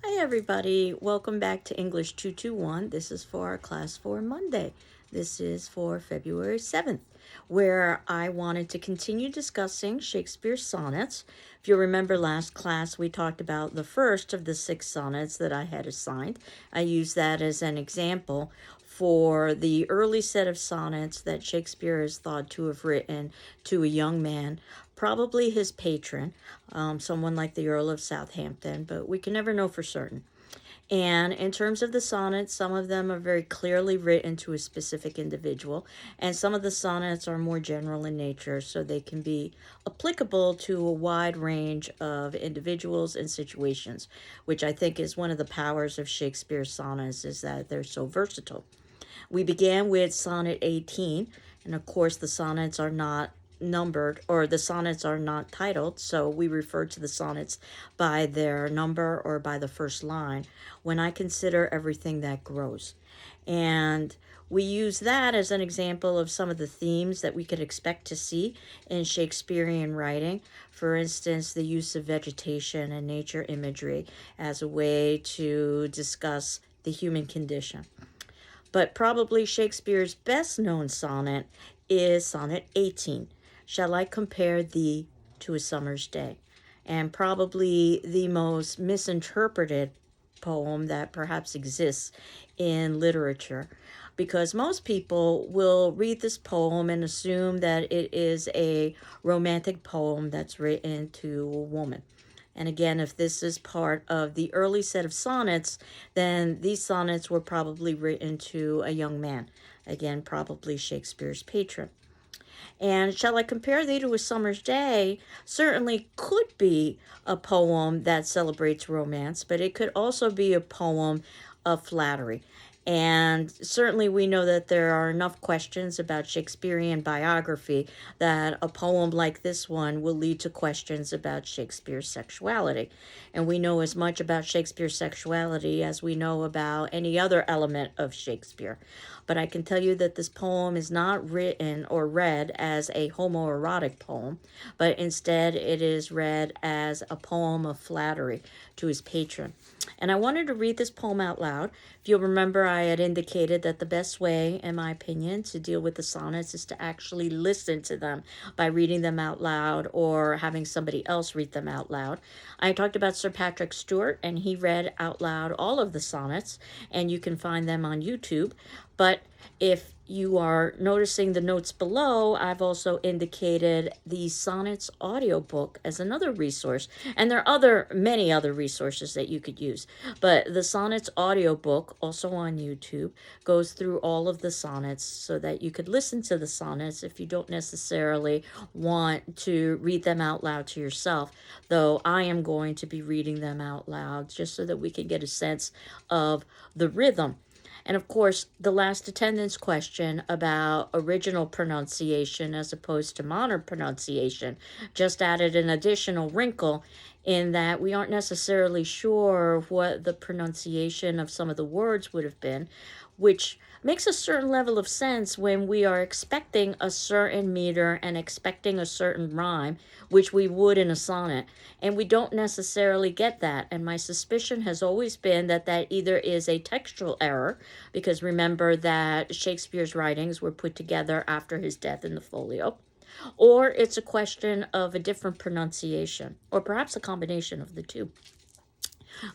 Hi everybody, welcome back to English 221. This is for our class for Monday. This is for February 7th, where I wanted to continue discussing Shakespeare's sonnets. If you remember last class, we talked about the first of the 6 sonnets that I had assigned. I used that as an example for the early set of sonnets that Shakespeare is thought to have written to a young man, probably his patron, someone like the Earl of Southampton, but we can never know for certain. And in terms of the sonnets, some of them are very clearly written to a specific individual, and some of the sonnets are more general in nature, so they can be applicable to a wide range of individuals and situations, which I think is one of the powers of Shakespeare's sonnets, is that they're so versatile. We began with Sonnet 18, and of course the sonnets are not numbered, or the sonnets are not titled, so we refer to the sonnets by their number or by the first line when I consider everything that grows. And we use that as an example of some of the themes that we could expect to see in Shakespearean writing. For instance, the use of vegetation and nature imagery as a way to discuss the human condition. But probably Shakespeare's best known sonnet is Sonnet 18. Shall I compare thee to a summer's day? And probably the most misinterpreted poem that perhaps exists in literature, because most people will read this poem and assume that it is a romantic poem that's written to a woman. And again, if this is part of the early set of sonnets, then these sonnets were probably written to a young man. Again, probably Shakespeare's patron. And Shall I Compare Thee to a Summer's Day certainly could be a poem that celebrates romance, but it could also be a poem of flattery. And certainly we know that there are enough questions about Shakespearean biography that a poem like this one will lead to questions about Shakespeare's sexuality. And we know as much about Shakespeare's sexuality as we know about any other element of Shakespeare. But I can tell you that this poem is not written or read as a homoerotic poem, but instead it is read as a poem of flattery to his patron. And I wanted to read this poem out loud. If you'll remember, I had indicated that the best way, in my opinion, to deal with the sonnets is to actually listen to them by reading them out loud or having somebody else read them out loud. I talked about Sir Patrick Stewart, and he read out loud all of the sonnets, and you can find them on YouTube. But if you are noticing the notes below, I've also indicated the Sonnets audiobook as another resource. And there are many other resources that you could use. But the Sonnets audiobook, also on YouTube, goes through all of the sonnets so that you could listen to the sonnets if you don't necessarily want to read them out loud to yourself. Though I am going to be reading them out loud just so that we can get a sense of the rhythm. And of course, the last attendance question about original pronunciation as opposed to modern pronunciation just added an additional wrinkle in that we aren't necessarily sure what the pronunciation of some of the words would have been, which makes a certain level of sense when we are expecting a certain meter and expecting a certain rhyme, which we would in a sonnet, and we don't necessarily get that. And my suspicion has always been that that either is a textual error, because remember that Shakespeare's writings were put together after his death in the folio, or it's a question of a different pronunciation, or perhaps a combination of the two.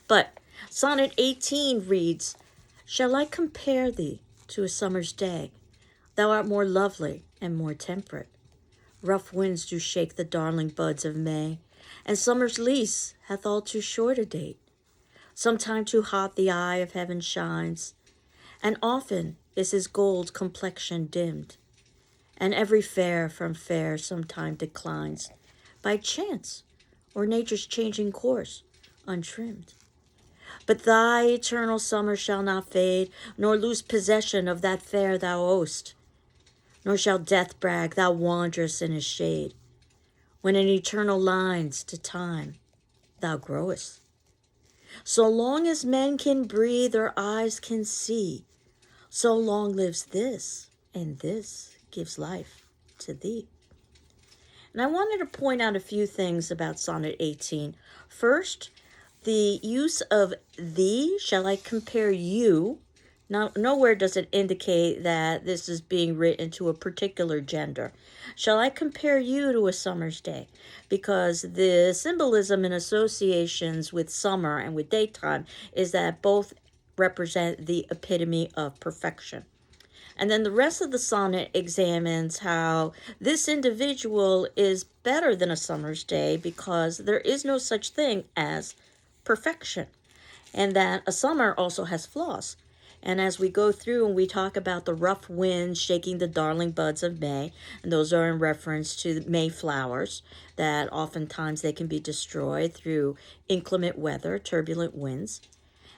But Sonnet 18 reads, Shall I compare thee to a summer's day? Thou art more lovely and more temperate. Rough winds do shake the darling buds of May, and summer's lease hath all too short a date. Sometime too hot the eye of heaven shines, and often is his gold complexion dimmed, and every fair from fair sometime declines, by chance or nature's changing course, untrimmed. But thy eternal summer shall not fade, nor lose possession of that fair thou owest, nor shall death brag thou wanderest in his shade, when in eternal lines to time thou growest. So long as men can breathe or eyes can see, so long lives this, and this gives life to thee. And I wanted to point out a few things about Sonnet 18. First, The use of thee, shall I compare you? Now, nowhere does it indicate that this is being written to a particular gender. Shall I compare you to a summer's day? Because the symbolism and associations with summer and with daytime is that both represent the epitome of perfection. And then the rest of the sonnet examines how this individual is better than a summer's day because there is no such thing as perfection, and that a summer also has flaws. And as we go through and we talk about the rough winds shaking the darling buds of May, and those are in reference to the May flowers, that oftentimes they can be destroyed through inclement weather, turbulent winds.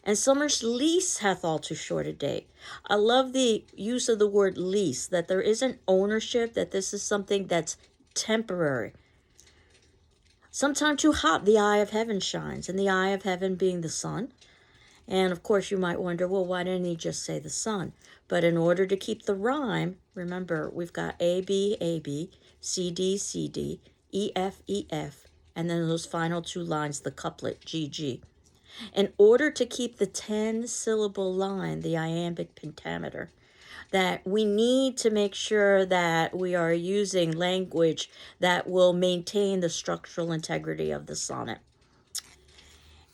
And summer's lease hath all too short a date. I love the use of the word lease, that there isn't ownership, that this is something that's temporary. Sometime too hot, the eye of heaven shines, and the eye of heaven being the sun. And of course, you might wonder, well, why didn't he just say the sun? But in order to keep the rhyme, remember, we've got A, B, A, B, C, D, C, D, E, F, E, F, and then those final two lines, the couplet, G, G. In order to keep the 10-syllable line, the iambic pentameter, that we need to make sure that we are using language that will maintain the structural integrity of the sonnet.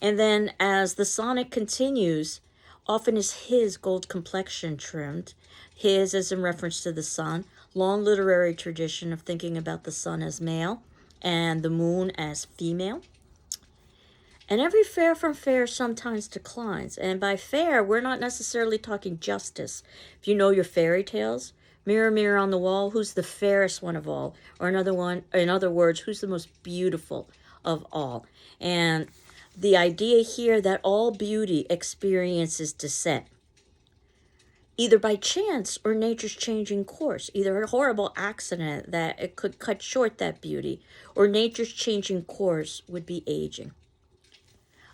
And then as the sonnet continues, often is his gold complexion trimmed. His is in reference to the sun. Long literary tradition of thinking about the sun as male and the moon as female. And every fair from fair sometimes declines. And by fair, we're not necessarily talking justice. If you know your fairy tales, mirror, mirror on the wall, who's the fairest one of all? Or another one, in other words, who's the most beautiful of all? And the idea here that all beauty experiences descent, either by chance or nature's changing course, either a horrible accident that it could cut short that beauty, or nature's changing course would be aging.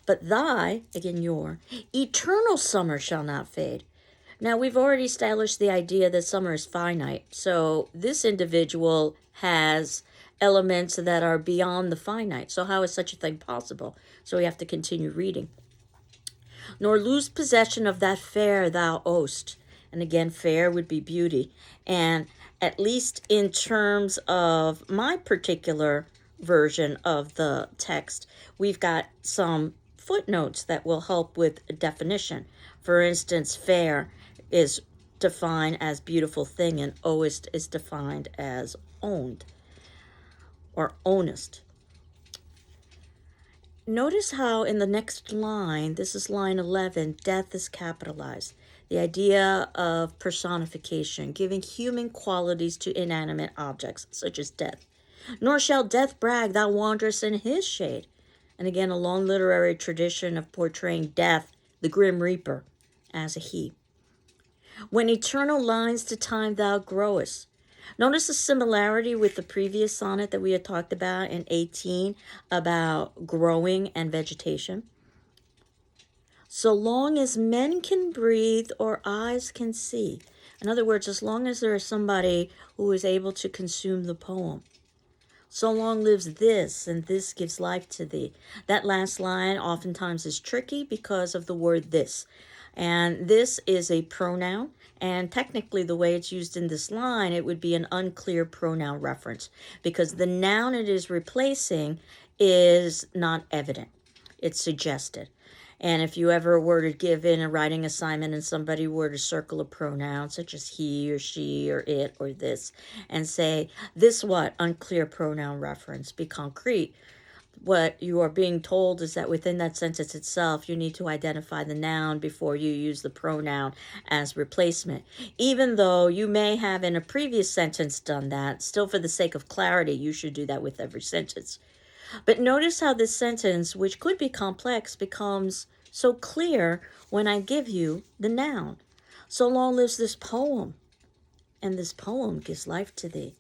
But thy, again your, eternal summer shall not fade. Now, we've already established the idea that summer is finite, so this individual has elements that are beyond the finite. So how is such a thing possible? So we have to continue reading. Nor lose possession of that fair thou owest. And again, fair would be beauty. And at least in terms of my particular version of the text, we've got some footnotes that will help with a definition. For instance, fair is defined as beautiful thing, and owest is defined as owned or ownest. Notice how in the next line, this is line 11, death is capitalized. The idea of personification, giving human qualities to inanimate objects, such as death. Nor shall death brag thou wanderest in his shade. And again, a long literary tradition of portraying death, the grim reaper, as a he. When eternal lines to time thou growest. Notice the similarity with the previous sonnet that we had talked about in 18 about growing and vegetation. So long as men can breathe or eyes can see. In other words, as long as there is somebody who is able to consume the poem. So long lives this, and this gives life to thee. That last line oftentimes is tricky because of the word this. And this is a pronoun, and technically the way it's used in this line, it would be an unclear pronoun reference because the noun it is replacing is not evident. It's suggested. And if you ever were to give in a writing assignment and somebody were to circle a pronoun such as he or she or it or this and say, this what? Unclear pronoun reference, be concrete. What you are being told is that within that sentence itself, you need to identify the noun before you use the pronoun as replacement. Even though you may have in a previous sentence done that, still for the sake of clarity, you should do that with every sentence. But notice how this sentence, which could be complex, becomes so clear when I give you the noun. So long lives this poem, and this poem gives life to thee.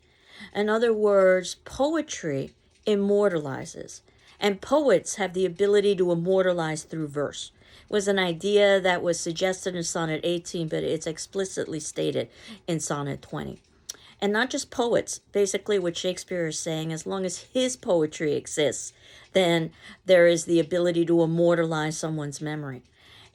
In other words, poetry immortalizes, and poets have the ability to immortalize through verse. It was an idea that was suggested in Sonnet 18, but it's explicitly stated in Sonnet 20. And not just poets. Basically, what Shakespeare is saying, as long as his poetry exists, then there is the ability to immortalize someone's memory.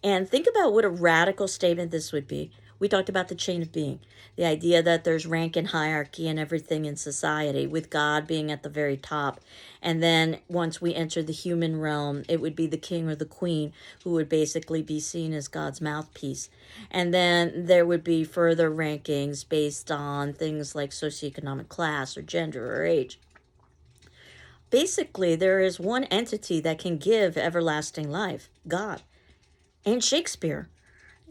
And think about what a radical statement this would be. We talked about the chain of being, the idea that there's rank and hierarchy and everything in society, with God being at the very top. And then once we enter the human realm, it would be the king or the queen who would basically be seen as God's mouthpiece. And then there would be further rankings based on things like socioeconomic class or gender or age. Basically, there is one entity that can give everlasting life, God. And Shakespeare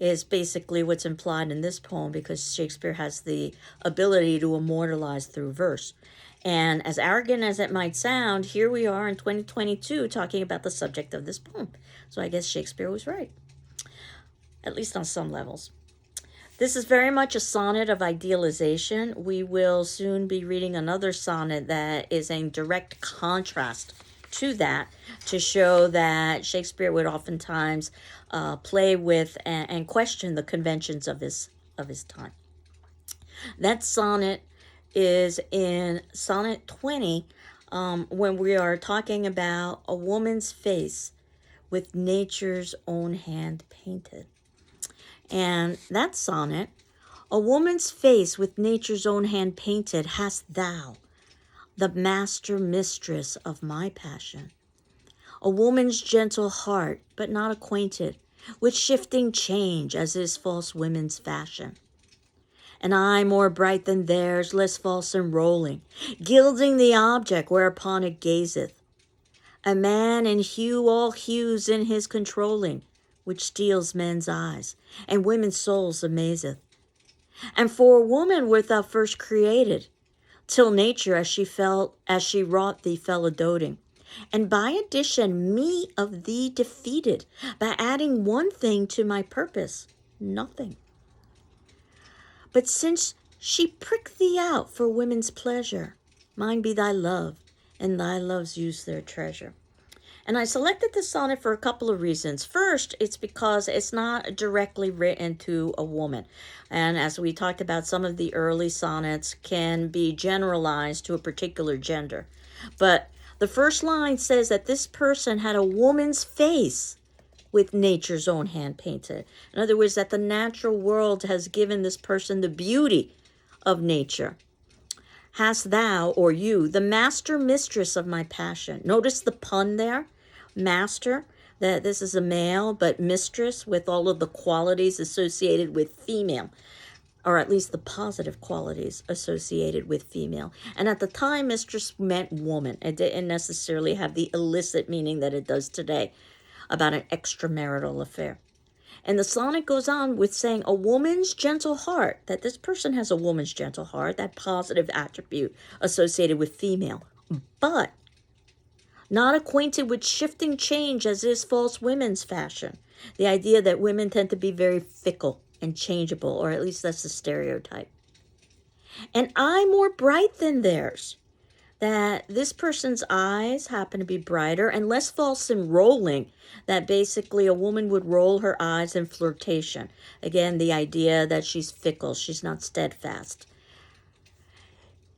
is basically what's implied in this poem, because Shakespeare has the ability to immortalize through verse. And as arrogant as it might sound, here we are in 2022 talking about the subject of this poem. So I guess Shakespeare was right, at least on some levels. This is very much a sonnet of idealization. We will soon be reading another sonnet that is in direct contrast to that, to show that Shakespeare would oftentimes play with and question the conventions of his time. That sonnet is in Sonnet 20, when we are talking about a woman's face with nature's own hand painted. And that sonnet, a woman's face with nature's own hand painted, hast thou, the master mistress of my passion. A woman's gentle heart, but not acquainted with shifting change, as is false women's fashion. An eye more bright than theirs, less false and rolling, gilding the object whereupon it gazeth. A man in hue all hues in his controlling, which steals men's eyes, and women's souls amazeth. And for a woman wert thou first created, till nature as she wrought thee fell a doting. And by addition me of thee defeated, by adding one thing to my purpose, nothing. But since she pricked thee out for women's pleasure, mine be thy love, and thy love's use their treasure. And I selected this sonnet for a couple of reasons. First, it's because it's not directly written to a woman. And as we talked about, some of the early sonnets can be generalized to a particular gender. But the first line says that this person had a woman's face with nature's own hand painted. In other words, that the natural world has given this person the beauty of nature. Hast thou, or you, the master mistress of my passion. Notice the pun there. Master, that this is a male, but mistress with all of the qualities associated with female, or at least the positive qualities associated with female. And at the time, mistress meant woman. It didn't necessarily have the illicit meaning that it does today about an extramarital affair. And the sonnet goes on with saying a woman's gentle heart, that this person has a woman's gentle heart, that positive attribute associated with female, but not acquainted with shifting change as is false women's fashion. The idea that women tend to be very fickle and changeable, or at least that's the stereotype. An eye more bright than theirs, that this person's eyes happen to be brighter and less false and rolling, that basically a woman would roll her eyes in flirtation. Again, the idea that she's fickle, she's not steadfast.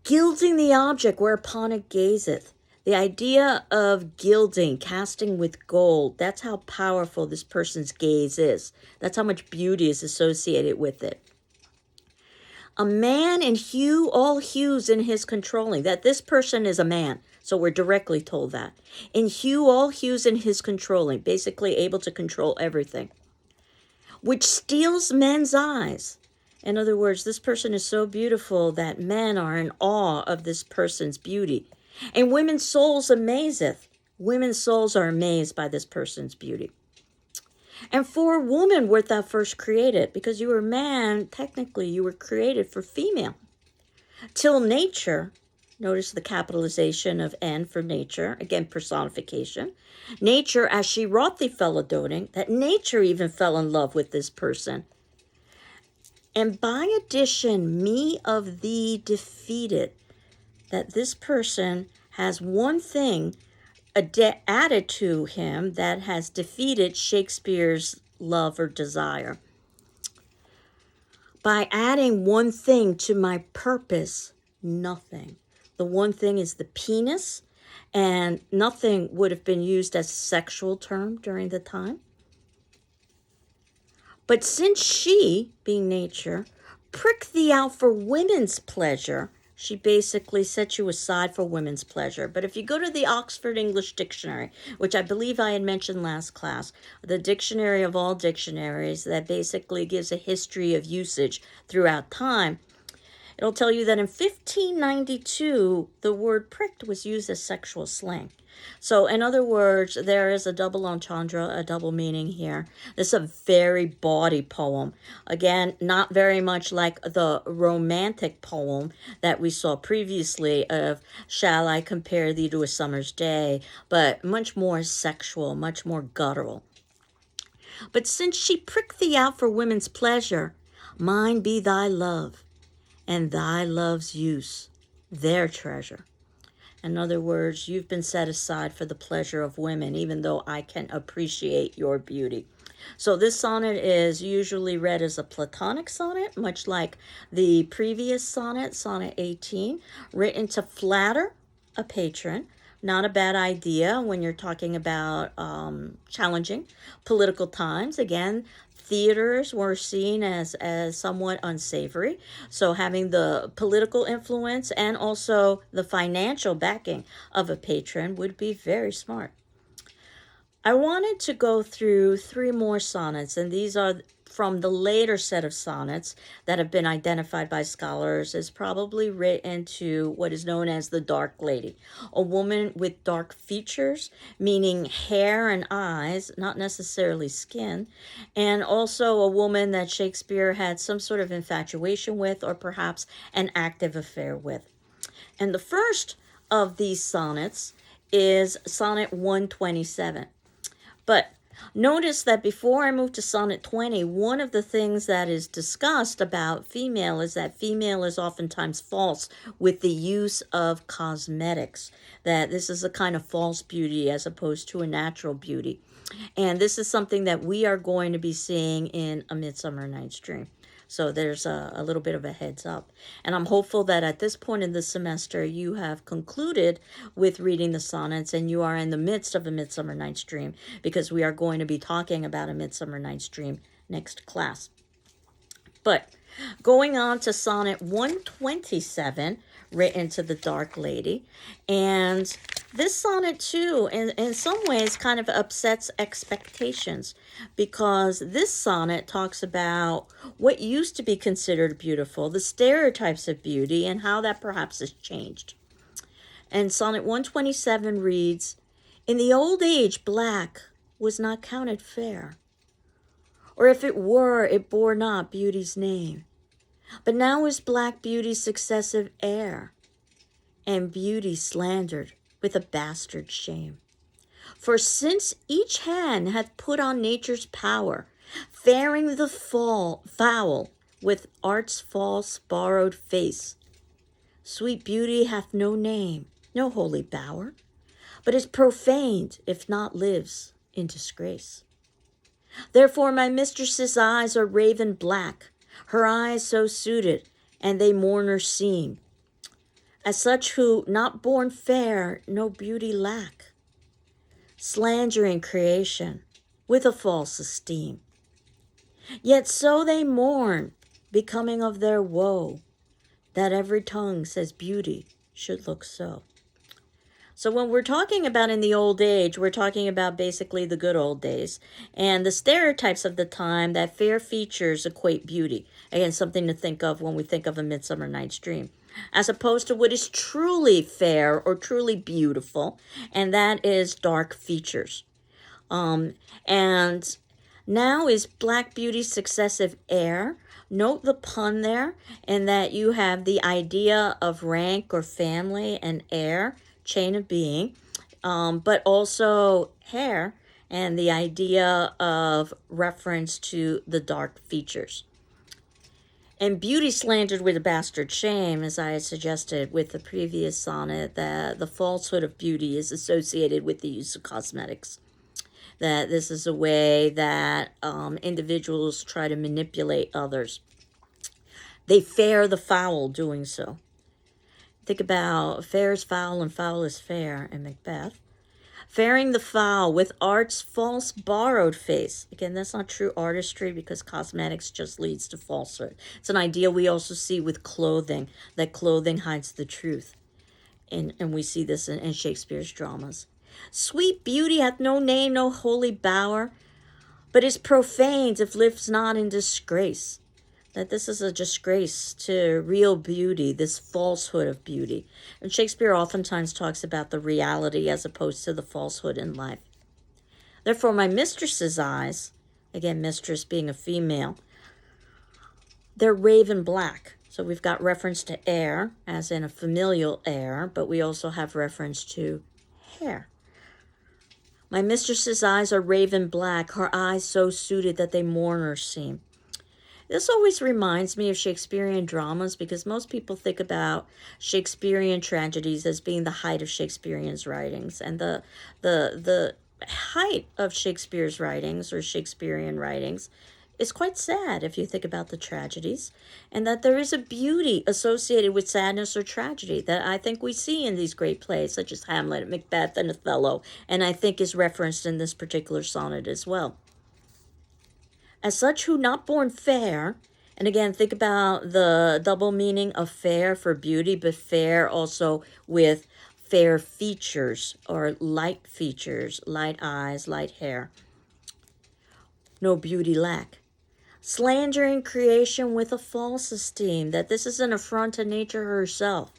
Gilding the object whereupon it gazeth. The idea of gilding, casting with gold, that's how powerful this person's gaze is. That's how much beauty is associated with it. A man in hue, all hues in his controlling, that this person is a man. So we're directly told that. In hue, all hues in his controlling, basically able to control everything. Which steals men's eyes. In other words, this person is so beautiful that men are in awe of this person's beauty. And women's souls amazeth. Women's souls are amazed by this person's beauty. And for a woman wert thou first created, because you were a man, technically you were created for female. Till nature, notice the capitalization of N for nature, again personification. Nature, as she wrought thee fell a doting, that nature even fell in love with this person. And by addition, me of thee defeated, that this person has one thing added to him that has defeated Shakespeare's love or desire. By adding one thing to my purpose, nothing. The one thing is the penis, and nothing would have been used as a sexual term during the time. But since she, being nature, pricked thee out for women's pleasure, she basically set you aside for women's pleasure. But if you go to the Oxford English Dictionary, which I believe I had mentioned last class, the dictionary of all dictionaries that basically gives a history of usage throughout time, it'll tell you that in 1592, the word pricked was used as sexual slang. So, in other words, there is a double entendre, a double meaning here. This is a very bawdy poem. Again, not very much like the romantic poem that we saw previously of Shall I Compare Thee to a Summer's Day, but much more sexual, much more guttural. But since she pricked thee out for women's pleasure, mine be thy love, and thy love's use, their treasure. In other words, you've been set aside for the pleasure of women, even though I can appreciate your beauty. So this sonnet is usually read as a Platonic sonnet, much like the previous sonnet, Sonnet 18, written to flatter a patron. Not a bad idea when you're talking about challenging political times. Again, theaters were seen as somewhat unsavory. So having the political influence and also the financial backing of a patron would be very smart. I wanted to go through 3 more sonnets, and these are from the later set of sonnets that have been identified by scholars as probably written to what is known as the Dark Lady, a woman with dark features, meaning hair and eyes, not necessarily skin, and also a woman that Shakespeare had some sort of infatuation with or perhaps an active affair with. And the first of these sonnets is Sonnet 127. But notice that before I move to Sonnet 20, one of the things that is discussed about female is that female is oftentimes false with the use of cosmetics, that this is a kind of false beauty as opposed to a natural beauty. And this is something that we are going to be seeing in A Midsummer Night's Dream. So there's a little bit of a heads up. And I'm hopeful that at this point in the semester, you have concluded with reading the sonnets and you are in the midst of A Midsummer Night's Dream, because we are going to be talking about A Midsummer Night's Dream next class. But going on to Sonnet 127, written to the Dark Lady. And this sonnet, too, in some ways kind of upsets expectations, because this sonnet talks about what used to be considered beautiful, the stereotypes of beauty, and how that perhaps has changed. And Sonnet 127 reads, In the old age, black was not counted fair, or if it were, it bore not beauty's name. But now is black beauty's successive heir, and beauty slandered with a bastard shame. For since each hand hath put on nature's power, fairing the foul with art's false borrowed face, sweet beauty hath no name, no holy bower, but is profaned if not lives in disgrace. Therefore my mistress's eyes are raven black, her eyes so suited, and they mourners seem, as such who, not born fair, no beauty lack, slandering creation with a false esteem. Yet so they mourn, becoming of their woe, that every tongue says beauty should look so. So when we're talking about in the old age, we're talking about basically the good old days and the stereotypes of the time that fair features equate beauty. Again, something to think of when we think of A Midsummer Night's Dream, as opposed to what is truly fair or truly beautiful, and that is dark features. And now is black beauty's successive heir. Note the pun there, in that you have the idea of rank or family and heir, chain of being, but also hair and the idea of reference to the dark features. And beauty slandered with a bastard shame, as I had suggested with the previous sonnet, that the falsehood of beauty is associated with the use of cosmetics. That this is a way that individuals try to manipulate others. They fare the foul doing so. Think about fair is foul and foul is fair in Macbeth. Faring the foul with art's false borrowed face. Again, that's not true artistry because cosmetics just leads to falsehood. It's an idea we also see with clothing, that clothing hides the truth. And we see this in Shakespeare's dramas. Sweet beauty hath no name, no holy bower, but is profaned if lives not in disgrace. That this is a disgrace to real beauty, this falsehood of beauty. And Shakespeare oftentimes talks about the reality as opposed to the falsehood in life. Therefore, my mistress's eyes, again, mistress being a female, they're raven black. So we've got reference to air, as in a familial air, but we also have reference to hair. My mistress's eyes are raven black, her eyes so suited that they mourners seem. This always reminds me of Shakespearean dramas because most people think about Shakespearean tragedies as being the height of Shakespearean's writings. And the height of Shakespeare's writings or Shakespearean writings is quite sad if you think about the tragedies, and that there is a beauty associated with sadness or tragedy that I think we see in these great plays such as Hamlet, Macbeth, and Othello, and I think is referenced in this particular sonnet as well. As such who not born fair, and again, think about the double meaning of fair for beauty, but fair also with fair features or light features, light eyes, light hair. No beauty lack. Slandering creation with a false esteem, that this is an affront to nature herself.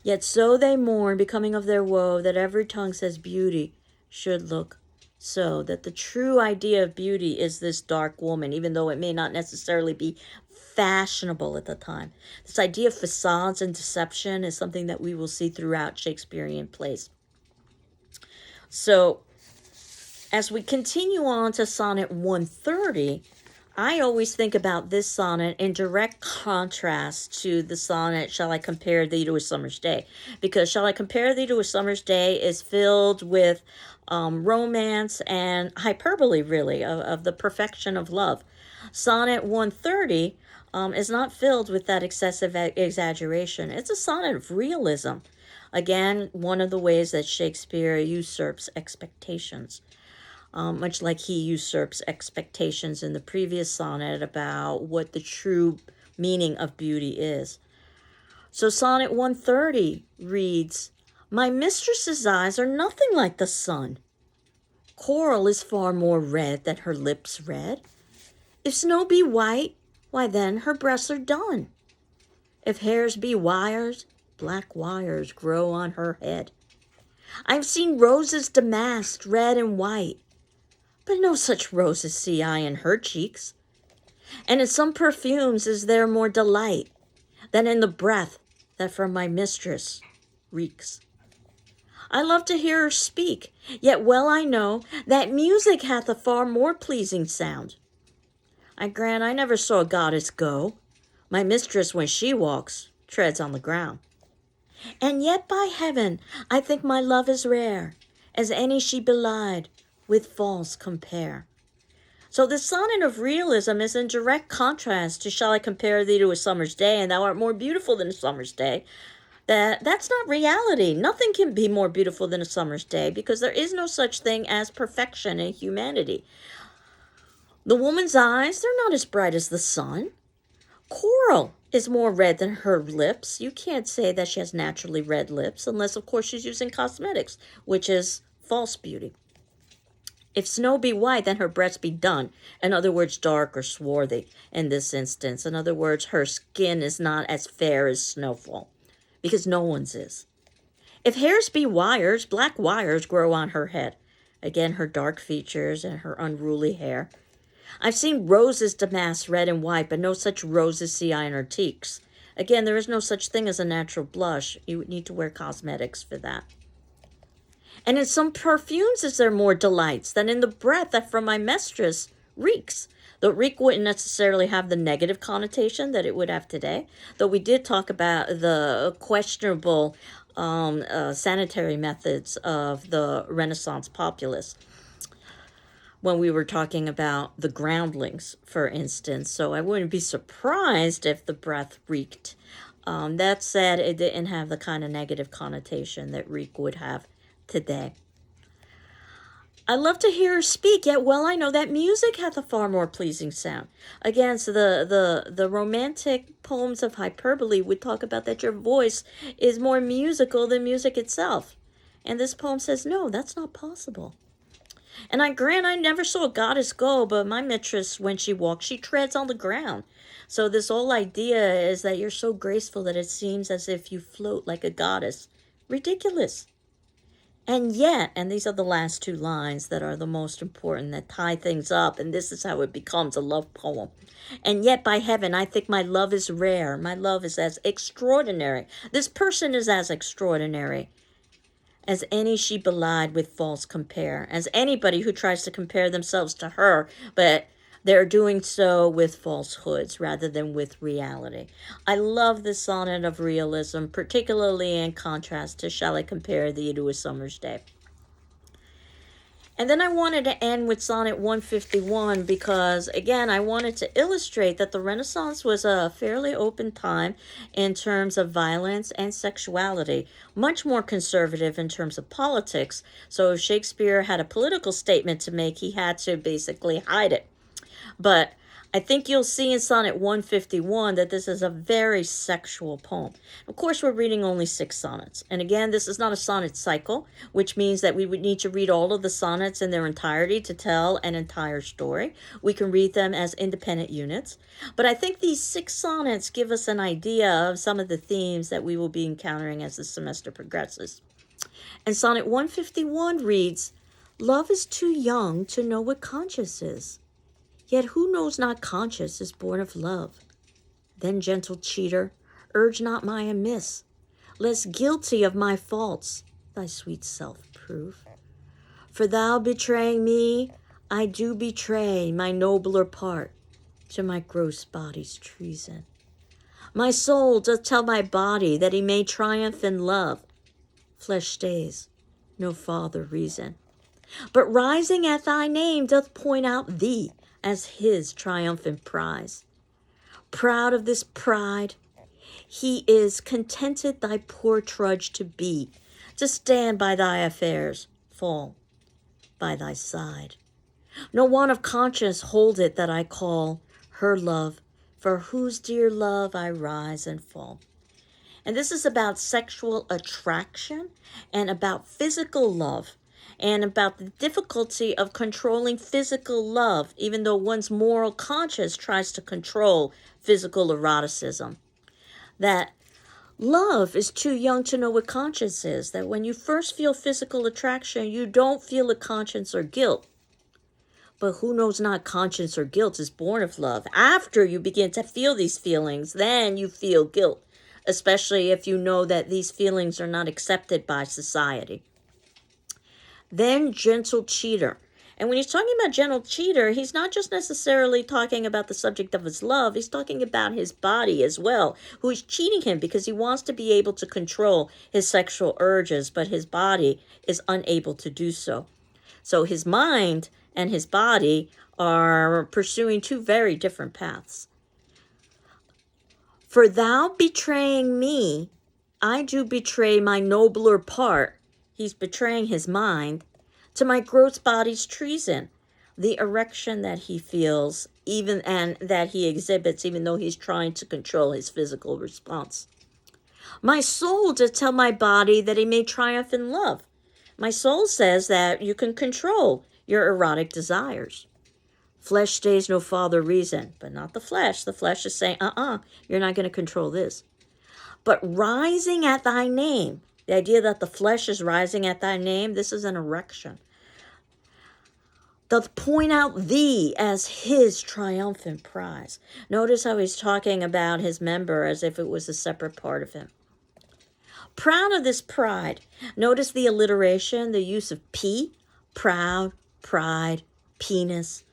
Yet so they mourn, becoming of their woe, that every tongue says beauty should look so, that the true idea of beauty is this dark woman, even though it may not necessarily be fashionable at the time. This idea of facades and deception is something that we will see throughout Shakespearean plays. So, as we continue on to Sonnet 130, I always think about this sonnet in direct contrast to the sonnet, Shall I Compare Thee to a Summer's Day? Because Shall I Compare Thee to a Summer's Day is filled with romance and hyperbole, really, of the perfection of love. Sonnet 130 is not filled with that excessive exaggeration. It's a sonnet of realism. Again, one of the ways that Shakespeare usurps expectations. Much like he usurps expectations in the previous sonnet about what the true meaning of beauty is. So Sonnet 130 reads, My mistress's eyes are nothing like the sun. Coral is far more red than her lips red. If snow be white, why then her breasts are dun. If hairs be wires, black wires grow on her head. I've seen roses damasked, red and white, but no such roses see I in her cheeks. And in some perfumes is there more delight than in the breath that from my mistress reeks. I love to hear her speak, yet well I know that music hath a far more pleasing sound. I grant I never saw a goddess go. My mistress, when she walks, treads on the ground. And yet by heaven I think my love is rare, as any she belied with false compare. So the sonnet of realism is in direct contrast to Shall I Compare Thee to a Summer's Day, and thou art more beautiful than a summer's day. That's not reality. Nothing can be more beautiful than a summer's day because there is no such thing as perfection in humanity. The woman's eyes, they're not as bright as the sun. Coral is more red than her lips. You can't say that she has naturally red lips unless, of course, she's using cosmetics, which is false beauty. If snow be white, then her breasts be dun. In other words, dark or swarthy in this instance. In other words, her skin is not as fair as snowfall, because no one's is. If hairs be wires, black wires grow on her head. Again, her dark features and her unruly hair. I've seen roses damasked red and white, but no such roses see I in her cheeks. Again, there is no such thing as a natural blush. You would need to wear cosmetics for that. And in some perfumes is there more delights than in the breath that from my mistress reeks. The reek wouldn't necessarily have the negative connotation that it would have today, though we did talk about the questionable sanitary methods of the Renaissance populace. when we were talking about the groundlings, for instance. So I wouldn't be surprised if the breath reeked. That said, it didn't have the kind of negative connotation that reek would have today. I love to hear her speak, yet well I know that music hath a far more pleasing sound. Again, so the romantic poems of hyperbole would talk about that your voice is more musical than music itself. And this poem says, no, that's not possible. And I grant I never saw a goddess go, but my mistress, when she walks, she treads on the ground. So this whole idea is that you're so graceful that it seems as if you float like a goddess. Ridiculous. And yet, and these are the last two lines that are the most important, that tie things up, and this is how it becomes a love poem. And yet, by heaven, I think my love is rare. My love is as extraordinary. This person is as extraordinary as any she belied with false compare, as anybody who tries to compare themselves to her, but they're doing so with falsehoods rather than with reality. I love this sonnet of realism, particularly in contrast to Shall I Compare Thee to a Summer's Day. And then I wanted to end with Sonnet 151 because, again, I wanted to illustrate that the Renaissance was a fairly open time in terms of violence and sexuality, much more conservative in terms of politics. So if Shakespeare had a political statement to make, he had to basically hide it. But I think you'll see in Sonnet 151 that this is a very sexual poem. Of course, we're reading only 6 sonnets. And again, this is not a sonnet cycle, which means that we would need to read all of the sonnets in their entirety to tell an entire story. We can read them as independent units. But I think these 6 sonnets give us an idea of some of the themes that we will be encountering as the semester progresses. And Sonnet 151 reads, Love is too young to know what conscience is. Yet who knows not conscience is born of love? Then, gentle cheater, urge not my amiss, lest guilty of my faults thy sweet self prove. For thou betraying me, I do betray my nobler part to my gross body's treason. My soul doth tell my body that he may triumph in love. Flesh stays, no farther reason. But rising at thy name doth point out thee as his triumphant prize. Proud of this pride, he is contented thy poor trudge to be, to stand by thy affairs, fall by thy side. No want of conscience hold it that I call her love, for whose dear love I rise and fall. And this is about sexual attraction and about physical love, and about the difficulty of controlling physical love, even though one's moral conscience tries to control physical eroticism. That love is too young to know what conscience is, that when you first feel physical attraction, you don't feel a conscience or guilt. But who knows not conscience or guilt is born of love. After you begin to feel these feelings, then you feel guilt, especially if you know that these feelings are not accepted by society. Then, gentle cheater. And when he's talking about gentle cheater, he's not just necessarily talking about the subject of his love. He's talking about his body as well, who is cheating him because he wants to be able to control his sexual urges, but his body is unable to do so. So his mind and his body are pursuing 2 very different paths. For thou betraying me, I do betray my nobler part. He's betraying his mind to my gross body's treason, the erection that he feels, even and that he exhibits, even though he's trying to control his physical response. My soul doth tell my body that he may triumph in love. My soul says that you can control your erotic desires. Flesh stays no farther reason, but not the flesh. The flesh is saying, you're not going to control this. But rising at thy name, the idea that the flesh is rising at thy name, this is an erection, doth point out thee as his triumphant prize. Notice how he's talking about his member as if it was a separate part of him. Proud of this pride. Notice the alliteration, the use of P, proud, pride, penis.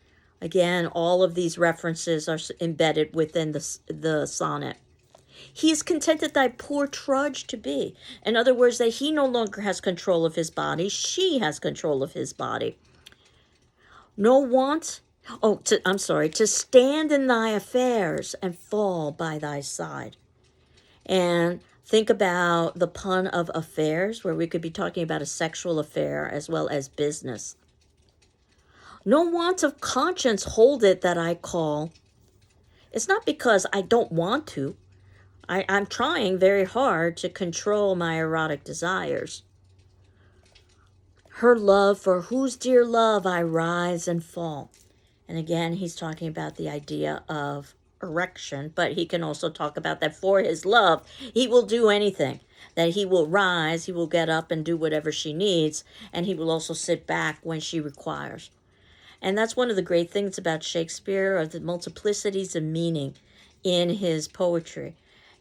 Again, all of these references are embedded within the sonnet. He is contented thy poor trudge to be. In other words, that he no longer has control of his body. She has control of his body. No want, to stand in thy affairs and fall by thy side. And think about the pun of affairs, where we could be talking about a sexual affair as well as business. No want of conscience hold it that I call. It's not because I don't want to. I'm trying very hard to control my erotic desires. Her love, for whose dear love I rise and fall. And again, he's talking about the idea of erection, but he can also talk about that for his love, he will do anything. That he will rise, he will get up and do whatever she needs, and he will also sit back when she requires. And that's one of the great things about Shakespeare, are the multiplicities of meaning in his poetry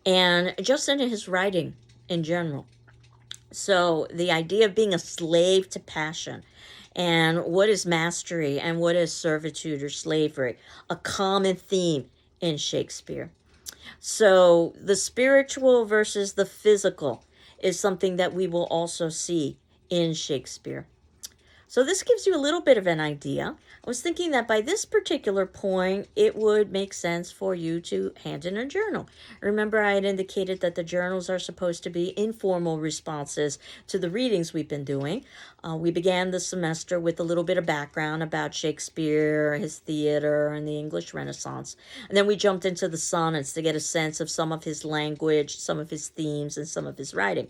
and just in his writing in general. So the idea of being a slave to passion, and what is mastery and what is servitude or slavery, a common theme in Shakespeare. So the spiritual versus the physical is something that we will also see in Shakespeare. So this gives you a little bit of an idea. I was thinking that by this particular point, it would make sense for you to hand in a journal. Remember, I had indicated that the journals are supposed to be informal responses to the readings we've been doing. We began the semester with a little bit of background about Shakespeare, his theater, and the English Renaissance. And then we jumped into the sonnets to get a sense of some of his language, some of his themes, and some of his writing.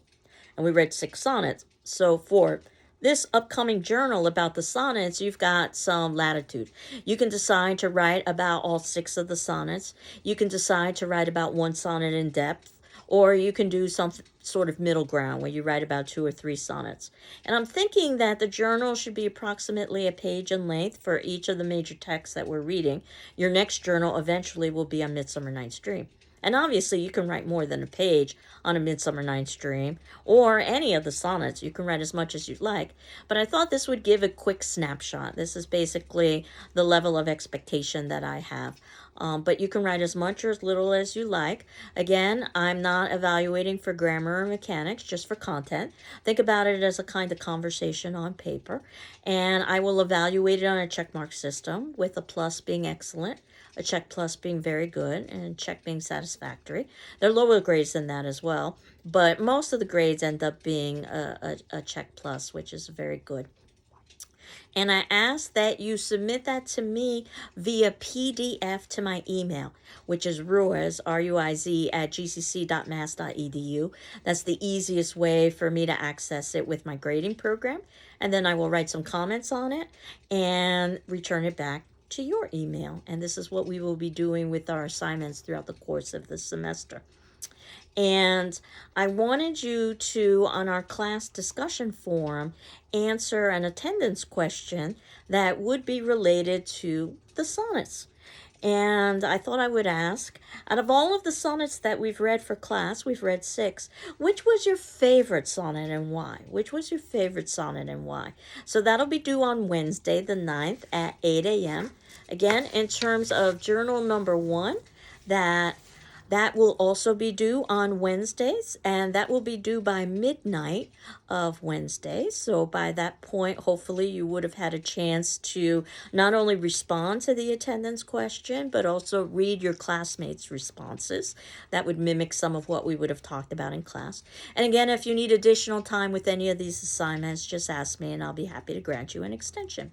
And we read 6 sonnets. So for this upcoming journal about the sonnets, you've got some latitude. You can decide to write about all 6 of the sonnets. You can decide to write about one sonnet in depth, or you can do some sort of middle ground where you write about 2 or 3 sonnets. And I'm thinking that the journal should be approximately a page in length for each of the major texts that we're reading. Your next journal eventually will be on Midsummer Night's Dream. And obviously, you can write more than a page on A Midsummer Night's Dream, or any of the sonnets. You can write as much as you'd like. But I thought this would give a quick snapshot. This is basically the level of expectation that I have. But you can write as much or as little as you like. Again, I'm not evaluating for grammar or mechanics, just for content. Think about it as a kind of conversation on paper. And I will evaluate it on a checkmark system, with a plus being excellent, a check plus being very good, and check being satisfactory. There are lower grades than that as well, but most of the grades end up being a check plus, which is very good. And I ask that you submit that to me via PDF to my email, which is ruiz, R-U-I-Z, at gcc.mass.edu. That's the easiest way for me to access it with my grading program. And then I will write some comments on it and return it back to your email. And this is what we will be doing with our assignments throughout the course of the semester. And I wanted you to, on our class discussion forum, answer an attendance question that would be related to the sonnets. And I thought I would ask, out of all of the sonnets that we've read for class, we've read 6, which was your favorite sonnet and why? Which was your favorite sonnet and why? So that'll be due on Wednesday, the 9th at 8 a.m. Again, in terms of journal number 1, that will also be due on Wednesdays, and that will be due by midnight of Wednesday. So by that point, hopefully you would have had a chance to not only respond to the attendance question, but also read your classmates' responses. That would mimic some of what we would have talked about in class. And again, if you need additional time with any of these assignments, just ask me and I'll be happy to grant you an extension.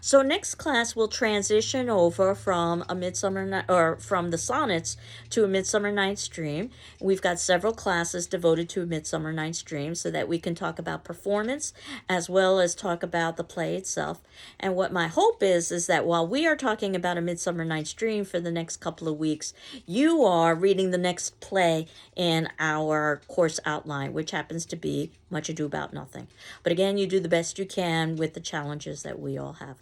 So next class we'll transition over from from the sonnets to A Midsummer Night's Dream. We've got several classes devoted to A Midsummer Night's Dream so that we can talk about performance as well as talk about the play itself. And what my hope is that while we are talking about A Midsummer Night's Dream for the next couple of weeks, you are reading the next play in our course outline, which happens to be Much Ado About Nothing. But again, you do the best you can with the challenges that we all have.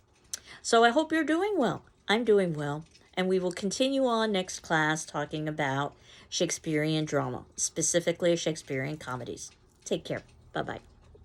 So I hope you're doing well. I'm doing well. And we will continue on next class talking about Shakespearean drama, specifically Shakespearean comedies. Take care. Bye-bye.